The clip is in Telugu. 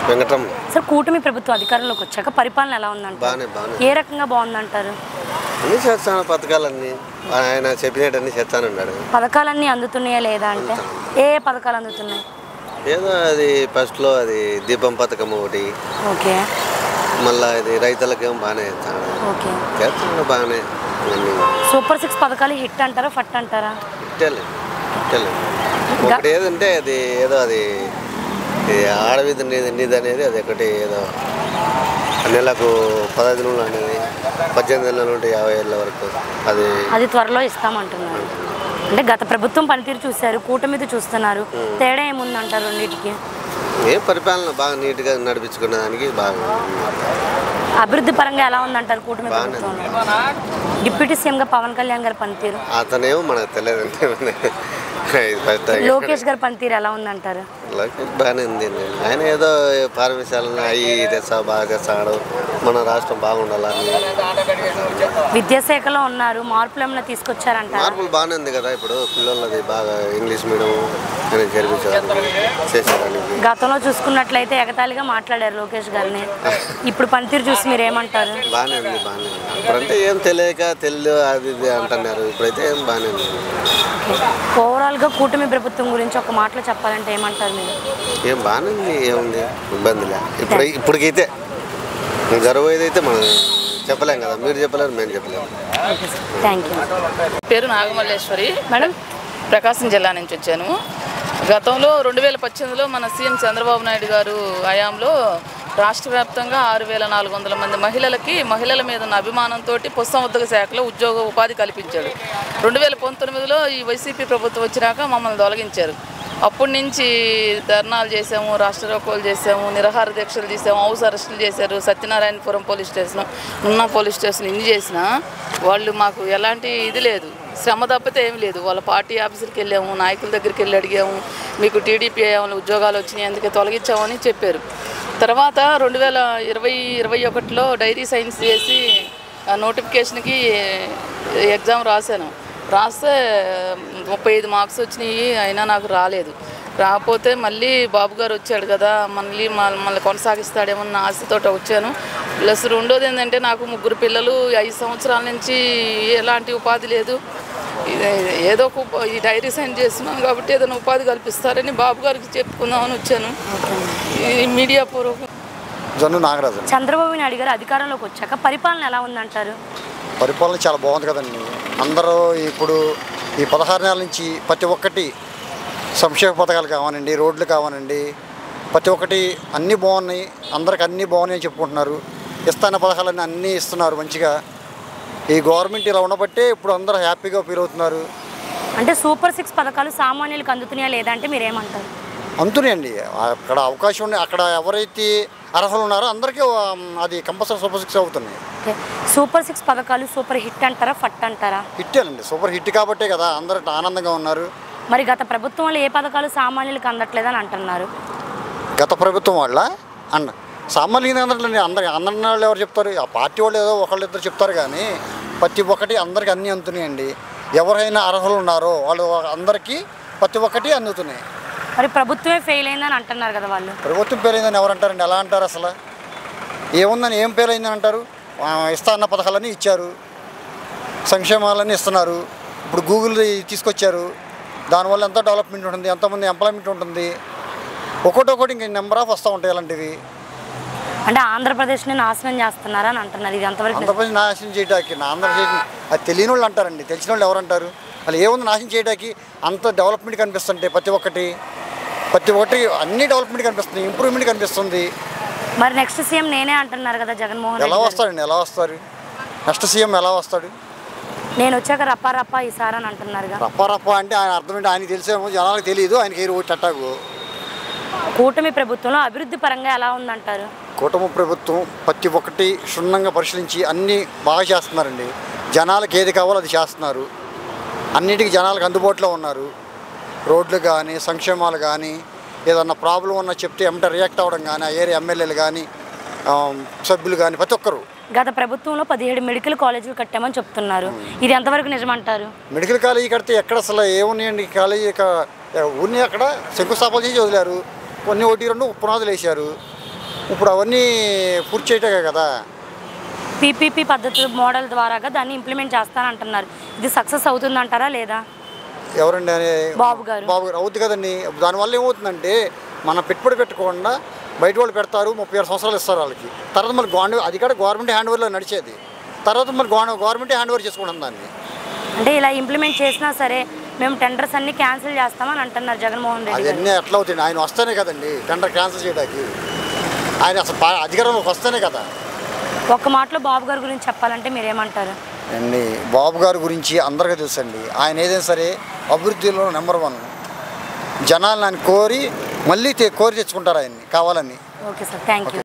వెంకటరమణ. సార్ కూటమి ప్రభుత్వం అధికారంలోకి వచ్చాక పరిపాలన ఎలా ఉందంటారు? ఏ రకంగా బాగుందంటారు? అన్నీ చేస్తాను, పథకాలన్నీ ఆయన చెప్పినట్టు చేస్తానన్నాడు. పథకాలన్నీ అందుతున్నాయా లేదా అంటే ఏ పథకాలు అందుతున్నాయి? ఏదో అది ఫస్ట్లో అది దీపం పథకం ఒకటి, ఓకే, మళ్ళీ ఇది రైతులకేమో బాగానే చేస్తాడు. ఓకే, చేస్తాడు బాగానే. సూపర్ 6 పథకాలు హిట్ అంటారా ఫట్ అంటారా? ఇట్టలేదు ఒకటి ఏదంటే అది ఏదో అది ఆడవిధి నిధి అనేది అది ఒకటి ఏదో నెలకు 15 నెలలు అనేది 18 నెలల నుండి 50 ఏళ్ళ వరకు అది త్వరలో ఇస్తామంటున్నారు. అంటే గత ప్రభుత్వం పనితీరు చూశారు, కూటమిది చూస్తున్నారు, తేడా ఏముందంటారు రెండింటికి? ఏ పరిపాలన బాగా నీట్గా నడిపించుకునే దానికి బాగా. అభివృద్ధి పరంగా ఎలా ఉందంటారు కూటమి ప్రభుత్వం? డిప్యూటీ సీఎంగా పవన్ కళ్యాణ్ గారి పనితీరు, అతనేమో మనకు తెలియదు. లోకేష్ గారి పనితీరు ఎలా ఉందంటారు? లోకేష్ బాగానే ఉంది. ఆయన ఏదో పారమిశాలను అవి తెస్తా బాగా తెస్తాడు, మన రాష్ట్రం బాగుండాలని. విద్యాశాఖలో ఉన్నారు, మార్పులు ఏమైనా తీసుకొచ్చారంట? మార్పులు బాగానే ఉంది కదా, ఇప్పుడు పిల్లలది బాగా ఇంగ్లీష్ మీడియం అని చేసేదానికి. గతంలో చూసుకున్నట్లయితే ఎగతాళిగా మాట్లాడారు లోకేష్ గారిని, ఇప్పుడు పనితీరు చూసి మీరు ఏమంటారు? బాగానే ఉంది, బాగానే ఉంది. ఇప్పుడంటే ఏం తెలియక అది ఇది అంటున్నారు, ఇప్పుడైతే ఏం బాగానే ఉంది. ఓవరాల్గా కూటమి ప్రభుత్వం గురించి ఒక మాటలో చెప్పాలంటే ఏమంటారు మీరు? ఏం బాగానే ఉంది, ఏముంది ఇబ్బంది లే. ఇప్పటికైతే జరగబోయేదైతే మనం చెప్పలేం కదా, మీరు చెప్పలేరు, మేము చెప్పలేము. Thank you. పేరు నాగమల్లేశ్వరి మేడం, ప్రకాశం జిల్లా నుంచి వచ్చాను. గతంలో 2018లో మన సీఎం చంద్రబాబు నాయుడు గారు హయాంలో రాష్ట్ర వ్యాప్తంగా 6400 మంది మహిళల మీద ఉన్న అభిమానంతో పశుసంవర్ధక శాఖలో ఉపాధి కల్పించాడు. 2019లో ఈ వైసీపీ ప్రభుత్వం వచ్చినాక మమ్మల్ని తొలగించారు. అప్పటి నుంచి ధర్నాలు చేసాము, రాష్ట్ర రోకోలు చేసాము, నిరాహార దీక్షలు చేసాము, హౌస్ అరెస్టులు చేశారు. Satyanarayanapuram police station, Nunna police station ఇన్ని చేసినా వాళ్ళు మాకు ఎలాంటి ఇది లేదు, శ్రమ తప్పితే ఏమి లేదు. వాళ్ళ పార్టీ ఆఫీసులకు వెళ్ళాము, నాయకుల దగ్గరికి వెళ్ళి అడిగాము, మీకు టీడీపీ ఏమైనా ఉద్యోగాలు వచ్చినాయి అందుకే తొలగించామని చెప్పారు. తర్వాత 2020-21లో డైరీ సైన్స్ చేసి నోటిఫికేషన్కి ఎగ్జామ్ రాస్తే 35 మార్క్స్ వచ్చినాయి, అయినా నాకు రాలేదు. రాకపోతే మళ్ళీ బాబు గారు వచ్చాడు కదా, మళ్ళీ కొనసాగిస్తాడేమన్న ఆశతో వచ్చాను. ప్లస్ రెండోది ఏంటంటే నాకు 3 పిల్లలు, 5 సంవత్సరాల నుంచి ఎలాంటి ఉపాధి లేదు. ఏదో ఈ డైరీ సైన్ చేస్తున్నాను కాబట్టి ఏదైనా ఉపాధి కల్పిస్తారని బాబు గారికి చెప్పుకుందామని వచ్చాను. ఈ మీడియా పూర్వకం. నాగరాజు. చంద్రబాబు నాయుడు గారు అధికారంలోకి వచ్చాక పరిపాలన ఎలా ఉందంటారు? పరిపాలన చాలా బాగుంది కదండి. అందరూ ఇప్పుడు ఈ 16 నెలల నుంచి ప్రతి ఒక్కటి సంక్షేమ పథకాలు కావాలండి, రోడ్లు కావాలండి, ప్రతి ఒక్కటి అన్నీ బాగున్నాయి, అందరికి అన్నీ బాగున్నాయి అని చెప్పుకుంటున్నారు. ఇస్తాన పథకాలన్నీ అన్నీ ఇస్తున్నారు మంచిగా. ఈ గవర్నమెంట్ ఇలా ఉండబట్టే ఇప్పుడు అందరూ హ్యాపీగా ఫీల్ అవుతున్నారు. అంటే సూపర్ 6 పథకాలు సామాన్యులకు అందుతున్నాయా లేదా అంటే మీరేమంటారు? అందుతున్నాయండి. అక్కడ అవకాశం ఉంది, అక్కడ ఎవరైతే అర్హులు ఉన్నారో అందరికీ అది కంపల్సరీ సూపర్ 6 అవుతున్నాయి. సూపర్ 6 పథకాలు సూపర్ హిట్ అంటారా ఫట్ అంటారా? హిట్టేనండి, సూపర్ హిట్ కాబట్టే కదా అందరూ ఆనందంగా ఉన్నారు. మరి గత ప్రభుత్వంలో ఏ పథకాలు సామాన్యులకు అందట్లేదని అంటున్నారు? గత ప్రభుత్వం వాళ్ళ సామాన్యులు అందట్లేదు. అందరిన వాళ్ళు ఎవరు చెప్తారు? ఆ పార్టీ వాళ్ళు ఏదో ఒకళ్ళు ఇద్దరు చెప్తారు, కానీ ప్రతి ఒక్కటి అందరికీ అన్నీ అందుతున్నాయండి. ఎవరైనా అర్హులు ఉన్నారో వాళ్ళు అందరికీ ప్రతి ఒక్కటి అందుతున్నాయి. మరి ప్రభుత్వమే ఫెయిల్ అయిందని అంటున్నారు కదా వాళ్ళు. ప్రభుత్వం ఫెయిల్ అయిందని ఎవరు అంటారండి? ఎలా అంటారు? అసలు ఏముందని ఏం ఫెయిల్ అయిందని అంటారు? ఇస్తా అన్న పథకాలన్నీ ఇచ్చారు, సంక్షేమాలన్నీ ఇస్తున్నారు. ఇప్పుడు గూగుల్ తీసుకొచ్చారు, దానివల్ల ఎంత డెవలప్మెంట్ ఉంటుంది, ఎంతమంది ఎంప్లాయ్మెంట్ ఉంటుంది, ఒకటొకటి ఇంక నెంబర్ ఆఫ్ వస్తూ ఉంటాయి అలాంటివి. అంటే ఆంధ్రప్రదేశ్ని నాశనం చేస్తున్నారని అంటున్నారు. ఇది అంతవరకు ఆంధ్రప్రదేశ్ నాశనం చేయడానికి ఆంధ్రప్రదేశ్ అది తెలియని వాళ్ళు అంటారండి, తెలిసిన వాళ్ళు ఎవరు అంటారు? అలా ఏముంది నాశనం చేయడానికి? అంత డెవలప్మెంట్ కనిపిస్తుంటే ప్రతి ఒక్కటి అన్ని డెవలప్మెంట్ కనిపిస్తుంది, ఇంప్రూవ్మెంట్ కనిపిస్తుంది. మరి నెక్స్ట్ సీఎం నేనే అంటున్నారు కదా జగన్మోహన్. ఎలా వస్తాడండి? ఎలా వస్తారు? నెక్స్ట్ సీఎం ఎలా వస్తాడు? నేను వచ్చాక రప్పా ఈసారి అని అంటున్నారు. రప్పా అంటే ఆయన అర్థం ఏంటి? ఆయనకి తెలిసేమో, జనాలకు తెలియదు. ఆయనకి ఓటు అట్టాకు. కూటమి ప్రభుత్వంలో అభివృద్ధి పరంగా ఎలా ఉందంటారు? కూటమి ప్రభుత్వం ప్రతి ఒక్కటి క్షుణ్ణంగా పరిశీలించి అన్నీ బాగా చేస్తున్నారండి. జనాలకు ఏది కావాలో అది చేస్తున్నారు. అన్నిటికీ జనాలకు అందుబాటులో ఉన్నారు. రోడ్లు కానీ, సంక్షేమాలు కానీ, ఏదన్నా ప్రాబ్లం ఉన్నా చెప్తే ఏమంటే రియాక్ట్ అవ్వడం కానీ, ఆ ఏరియా ఎమ్మెల్యేలు కానీ, సభ్యులు కానీ ప్రతి ఒక్కరు. గత ప్రభుత్వంలో 17 మెడికల్ కాలేజీలు కట్టామని చెప్తున్నారు. ఇది ఎంతవరకు నిజమంటారు? మెడికల్ కాలేజీ కడితే ఎక్కడ అసలు ఏమున్నాయండి? కాలేజీ ఊరిని అక్కడ శంకుస్థాపన చేసి వదిలారు. కొన్ని 1-2 పునాదులు వేశారు. ఇప్పుడు అవన్నీ పూర్తి చేయటమే కదా. పీపీపీ పద్ధతి మోడల్ ద్వారాగా దాన్ని ఇంప్లిమెంట్ చేస్తానంటున్నారు. ఇది సక్సెస్ అవుతుందంటారా లేదా? ఎవరండి బాబు గారు అవుద్ది కదండి. దానివల్ల ఏమవుతుందంటే మన పెట్టుబడి పెట్టకుండా బయట వాళ్ళు పెడతారు, 36 సంవత్సరాలు ఇస్తారు వాళ్ళకి. తర్వాత మళ్ళీ అది కూడా గవర్నమెంట్ హ్యాండ్ ఓవర్లో నడిచేది. తర్వాత మళ్ళీ గవర్నమెంట్ హ్యాండ్ ఓవర్ చేసుకుంటాం దాన్ని. అంటే ఇలా ఇంప్లిమెంట్ చేసినా సరే మేము టెండర్స్ అన్ని క్యాన్సిల్ చేస్తామని అంటున్నారు జగన్మోహన్ రెడ్డి. అవన్నీ ఎట్లా అవుతుంది? ఆయన వస్తేనే కదండి టెండర్ క్యాన్సిల్ చేయడానికి. ఆయన అసలు అధికారంలోకి వస్తేనే కదా. ఒక్క మాటలో బాబు గారి గురించి చెప్పాలంటే మీరేమంటారు అండి? బాబు గారి గురించి అందరికీ తెలుసండి. ఆయన ఏదైనా సరే అభివృద్ధిలో నెంబర్ 1. జనాలను ఆయన కోరి మళ్ళీ కోరి తెచ్చుకుంటారు ఆయన్ని కావాలని. Okay sir, thank you.